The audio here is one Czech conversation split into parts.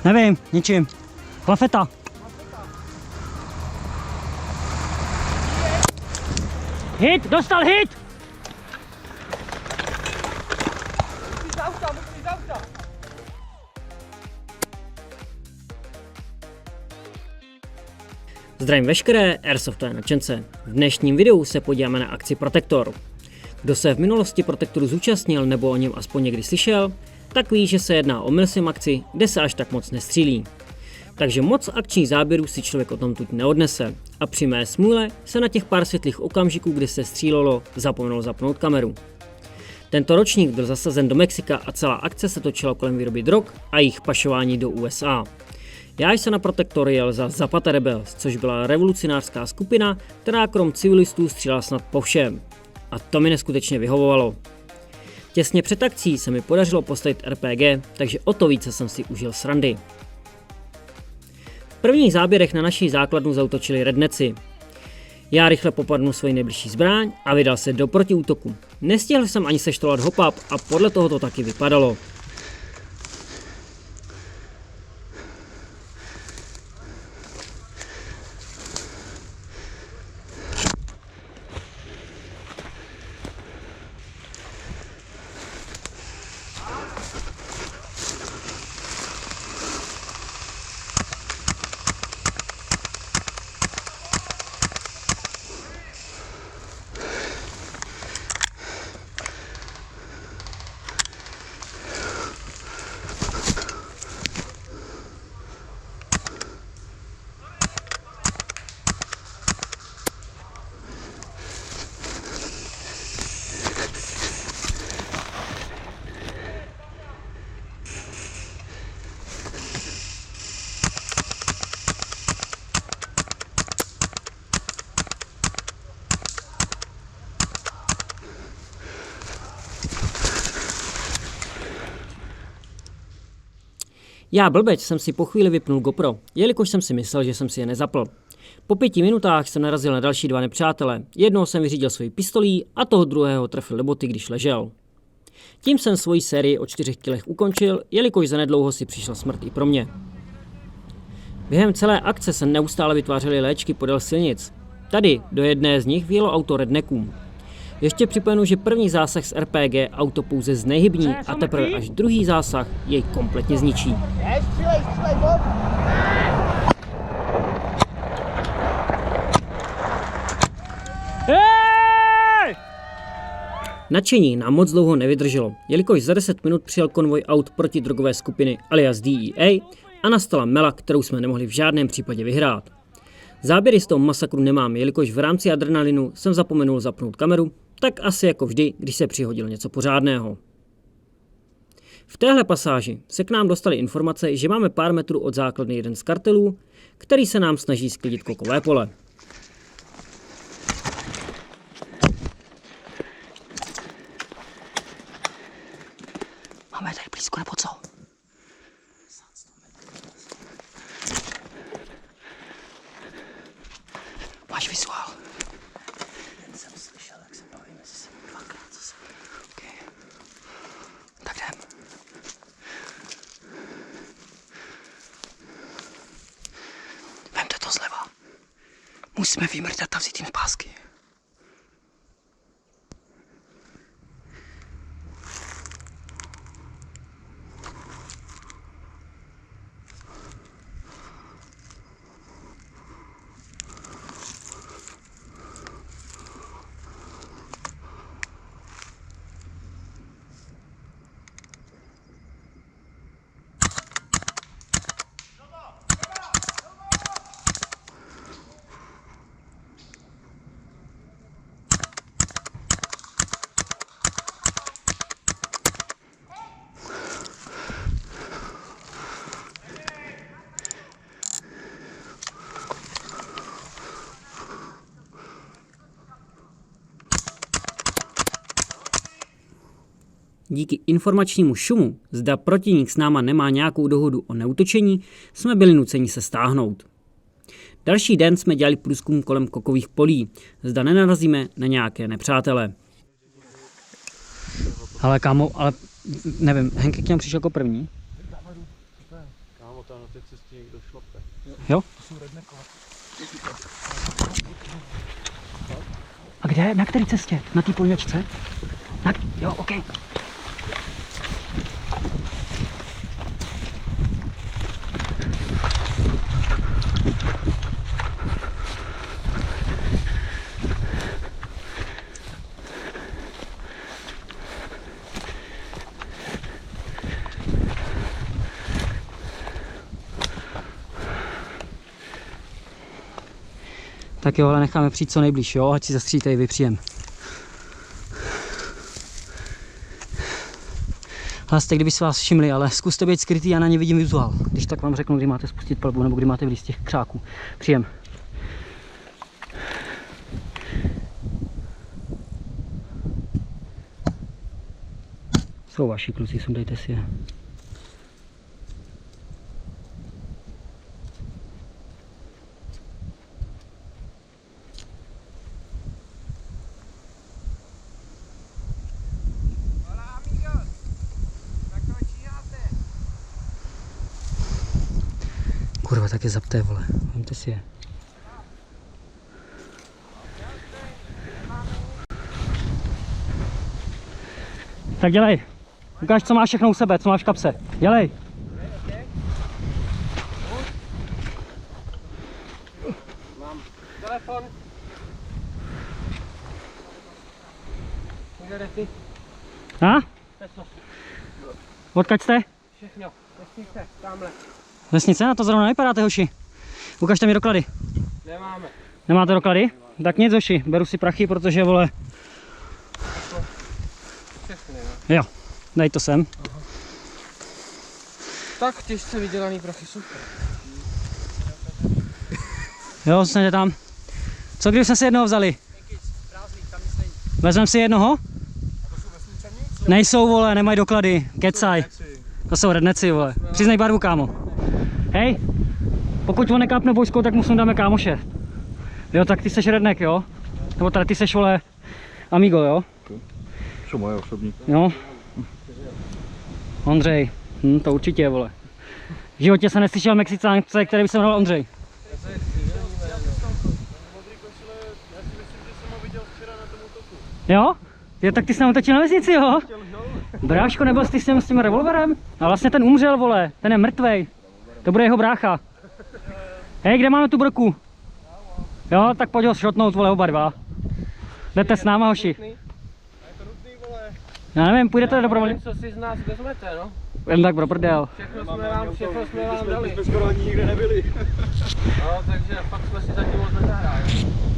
Nevím, ničím. Lafeta. Hit, dostal hit! Zdravím veškeré airsoftové nadšence. V dnešním videu se podíváme na akci Protector. Kdo se v minulosti Protectoru zúčastnil nebo o něm aspoň někdy slyšel, tak ví, že se jedná o milsim akci, kde se až tak moc nestřílí. Takže moc akčních záběrů si člověk o tom tuď neodnese a při mé smůle se na těch pár světlých okamžiků, kdy se střílelo, zapomenul zapnout kameru. Tento ročník byl zasazen do Mexika a celá akce se točila kolem výroby drog a jejich pašování do USA. Já jsem na Protector jel za Zapata Rebels, což byla revolucionářská skupina, která krom civilistů střílela snad po všem. A to mi neskutečně vyhovovalo. Těsně před akcí se mi podařilo postavit RPG, takže o to více jsem si užil srandy. V prvních záběrech na naší základnu zaútočili redneci. Já rychle popadnu svoji nejbližší zbraň a vydal se do protiútoku. Nestihl jsem ani seštolovat hop-up a podle toho to taky vypadalo. Já blbeč jsem si po chvíli vypnul GoPro, jelikož jsem si myslel, že jsem si je nezapl. Po 5 minutách jsem narazil na další 2 nepřátele, jednoho jsem vyřídil svojí pistolí a toho druhého trefil do boty, když ležel. Tím jsem svoji sérii o 4 kilech ukončil, jelikož zanedlouho si přišla smrt i pro mě. Během celé akce se neustále vytvářely léčky podél silnic. Tady do jedné z nich vjelo auto redneckům. Ještě připomenu, že první zásah z RPG auto pouze znehybní a teprve až druhý zásah jej kompletně zničí. Nadšení nám moc dlouho nevydrželo, jelikož za 10 minut přijel konvoj aut protidrogové skupiny alias DEA a nastala mela, kterou jsme nemohli v žádném případě vyhrát. Záběry z toho masakru nemám, jelikož v rámci adrenalinu jsem zapomenul zapnout kameru, tak asi jako vždy, když se přihodilo něco pořádného. V téhle pasáži se k nám dostaly informace, že máme pár metrů od základny jeden z kartelů, který se nám snaží sklidit kokové pole. Máme tady blízko nebo co? Máš vizuál? Jeden jsem slyšel, jak se bavíme se sebou dvakrát zase. Okay. Tak jdem. Vemte to zleva. Musíme vymrdat a vzít jim pásky. Díky informačnímu šumu, zda protivník s náma nemá nějakou dohodu o neútočení, jsme byli nuceni se stáhnout. Další den jsme dělali průzkum kolem kokových polí, zda nenarazíme na nějaké nepřátele. Ale kámo, ale nevím, Henk k němu přišel jako první? Kámo, tam na té cestě někdo šlape. Jo? To jsou redneckové. A kde? Na které cestě? Na té polňačce? Jo, OK. Tak jo, ale necháme přijít co nejblíž, jo, ať si zastříte vy příjem. Hlaste, kdyby se vás všimli, ale zkuste být skrytý, já na ně vidím vizuál. Když tak vám řeknu, kdy máte spustit palbu, nebo kdy máte vyjít z těch křáků. Příjem. Jsou vaši kluci, sundejte si je. Kurva, tak je zapté, vole. Vemte si je. Tak dělej. Ukáž, co máš všechno u sebe, co máš v kapse. Dělej. Mám telefon. Cigarety. A? Tesno. Odkaď jste? Všechno. Vesnice, tamhle. Vesnice? Na to zrovna nevypadáte, hoši. Ukažte mi doklady. Nemáme. Nemáte doklady? Tak nic, hoši. Beru si prachy, protože, vole... Všechny, no. Jo, dej to sem. Aha. Tak těžce vydělaný prachy, super. Jo, snad je tam. Co když jsme si jednoho vzali? Vezmeme si jednoho? Nejsou, vole, nemají doklady. Kecaj. To jsou redneci, vole. Přiznej barvu, kámo. Hej, pokud on nekápne vojskou, tak mu sundáme kámoše. Jo, tak ty seš rednek, jo? Nebo tady ty seš, vole, amigo, jo? Co moje osobní? Jo. Ondřej. To určitě, vole. V životě jsem neslyšel Mexicánce, který by se jmenoval Ondřej. Jo? Jo, tak ty jsi nám otočil na vesnici, jo? Bráško, nebyl jsi s tím revolverem? A vlastně ten umřel, vole, ten je mrtvej. To bude jeho brácha. Hej, kde máme tu broku? Jo, tak pojď ho šotnout, vole, oba dva. Jdete s náma, hoši. Já nevím, půjdete dobrovolně? Co si z nás vezmete, no? Jen tak pro prdel. Všechno jsme vám dali. My jsme skoro ani nikde nebyli. No, takže fakt jsme si zatím moc nezahráli.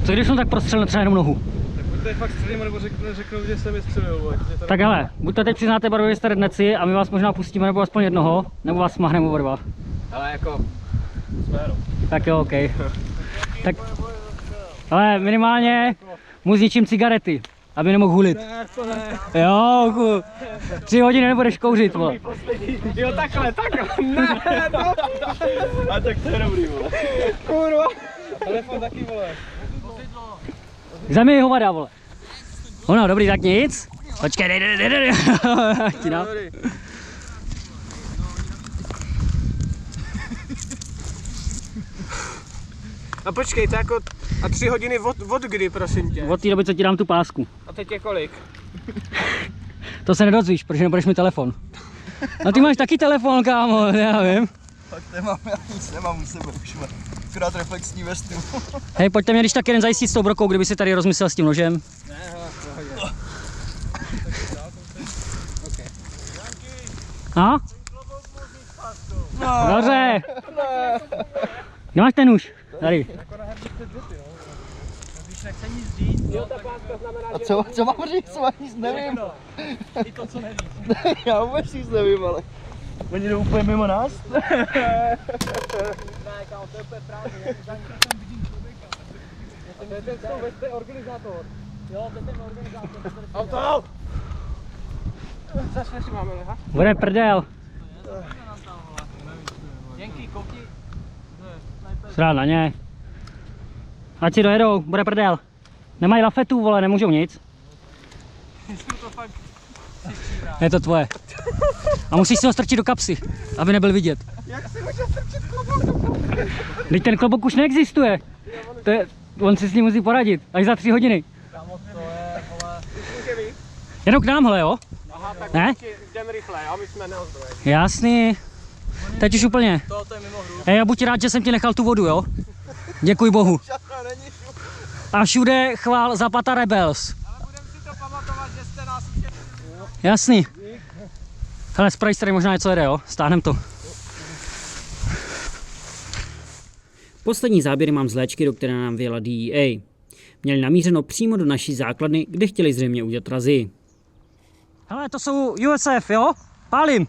Co když jsem tak prostřelil třeba jenom nohu? Tak buďte fakt střelím, nebo řeknu, že jsem je střelil. Tak hele, buď to teď přiznáte barvě, že jste redneci a my vás možná pustíme, nebo aspoň jednoho, nebo vás smahneme oba dva. Ale jako... Jsme jenom. Tak jo, OK. Tak, ale minimálně mu zničím cigarety, aby nemohl hulit. Ne, to ne. Jo, 3 hodiny nebudeš kouřit, vole. Jo, takhle. Ne, to... A tak to je dobrý, vole. Kurva. Telefon taky, vole. Zemi hovada, vole. Ono, dobrý, tak nic. Počkej, dej. Ti dám. A počkej, to jako... A 3 hodiny od kdy, prosím tě? Od té doby, co ti dám tu pásku. A teď je kolik? To se nedozvíš, protože nebudeš mít telefon. No ty máš taky telefon, kámo, já vím. Fakt nemám, já nic nemám u sebe, už mám akorát reflexní vestu. Hej, pojďte mě když tak jeden zajistit s tou brokou, kdyby si tady rozmyslel s tím nožem. Ne, hele, No? Dobře. Kde máš ten nůž? Tady. Jo, ta páska znamená, A co mám říct, co nic nevím. i to, co nevíš. Já vůbec nic nevím, ale... Oni jdou úplně mimo nás? Ne, kámo, to je úplně prázdný, já tam vidím člověka. To je organizátor. Jo, to je ten organizátor. Auto! Zase si máme lehat? Bude prdel. Děnky, koukni. Srát na ně. Ať si dojedou, bude prdel. Nemají lafetů, vole, nemůžou nic. Jsou to fakt Je to tvoje. A musíš si ho strčit do kapsy, aby nebyl vidět. Jak si může strčit klobouk do kapsy? Teď ten klobouk už neexistuje. On si s ním musí poradit, až za 3 hodiny. Kámo, to je, vole... Může víc? Jenom k nám, hele, jo? Aha, tak Ne? jdem rychle, jo? My jsme neozbrojeni. Jasný. Teď už úplně. To je mimo hru. Hej, já buď rád, že jsem ti nechal tu vodu, jo? Děkuji bohu. A všude chvál Zapata Rebels. Ale budeme si to pamatovat, že jste nás utěšili. Jasný. Hele, z pravé strany možná něco jede, jo? Stáhnem to. Poslední záběry mám z léčky, do které nám vyjela DEA. Měli namířeno přímo do naší základny, kde chtěli zřejmě udělat razy. Hele, to jsou USF, jo? Pálím.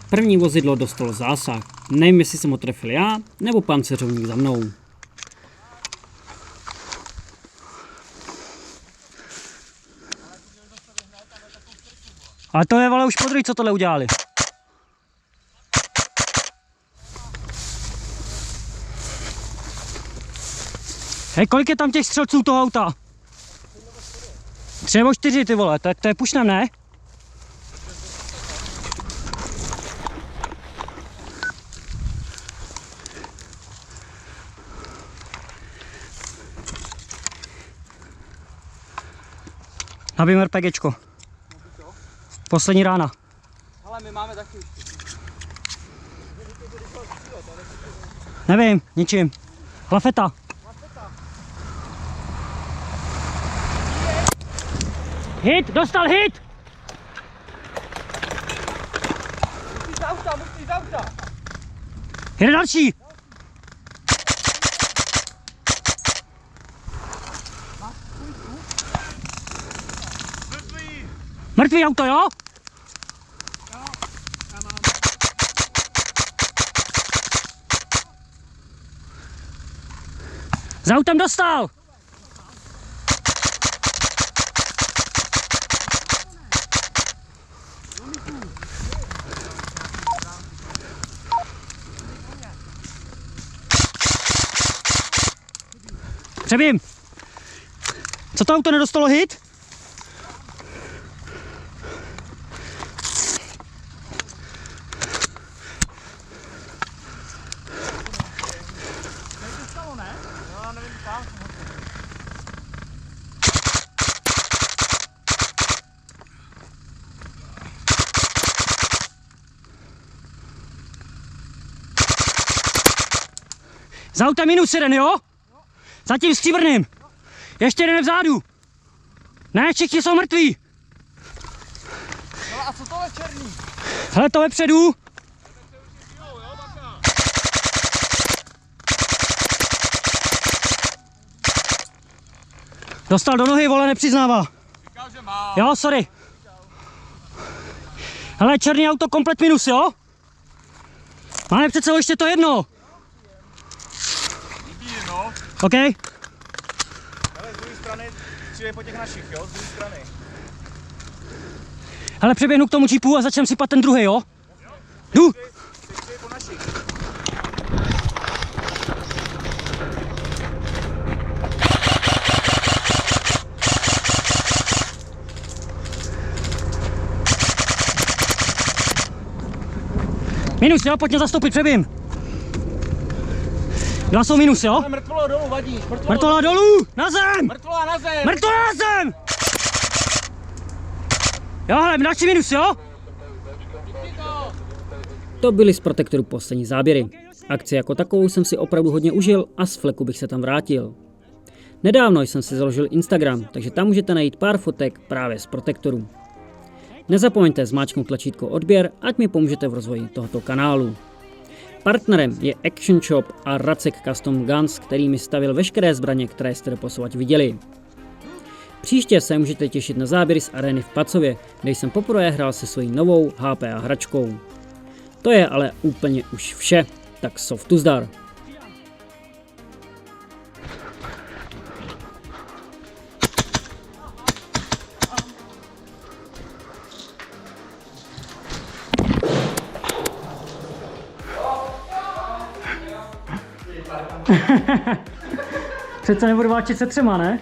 První vozidlo dostalo zásah. Nevím, jestli jsem ho trefil já, nebo pancéřovník za mnou. Ale to je, vole, už podruhé, co tohle udělali. Hej, kolik je tam těch střelců toho auta? 3 nebo 4, ty vole, to je pušnem, ne? Nabijeme RPGčko. Poslední rána. Ale my máme taky. Nevím, ničím. Lafeta. Hit, dostal hit! Musí z auta! Jede další! Mrtvý auto, jo? Za autem dostal! Přebím! Co to auto nedostalo hit? Za autem -1, jo? Za tím stříbrným. Ještě jeden vzadu. Ne, všichni jsou mrtví. No a co tohle černý? Hele, to vepředu. Dostal do nohy, vole, nepřiznává. Říkal, že má. Jo, sorry. Hele, černý auto komplet minus, jo? Máme přece ještě to jedno. No. OK? Ale z druhé strany přijde po těch našich, jo? Z druhé strany. Hele, přeběhnu k tomu jeepu a začnem sypat ten druhý, jo? Jdu! Přijde po našich. Minus, jo? Pojď mě zastoupit, přebím. 2 jsou minus, jo? Ale mrtvolo dolů, vadíš. Mrtvola dolů! Na zem! Mrtvola na zem. Mrtvola na zem! Jo, hele, další minus, jo? To byly z Protektoru poslední záběry. Akci jako takovou jsem si opravdu hodně užil a z fleku bych se tam vrátil. Nedávno jsem si založil Instagram, takže tam můžete najít pár fotek právě z Protektoru. Nezapomeňte zmáčknout tlačítko odběr, ať mi pomůžete v rozvoji tohoto kanálu. Partnerem je Action Shop a Racek Custom Guns, který mi stavil veškeré zbraně, které jste doposud viděli. Příště se můžete těšit na záběry z arény v Pacově, kde jsem poprvé hrál se svojí novou HPA hračkou. To je ale úplně už vše, tak softu zdar. Přece nebudu válčit se 3, ne?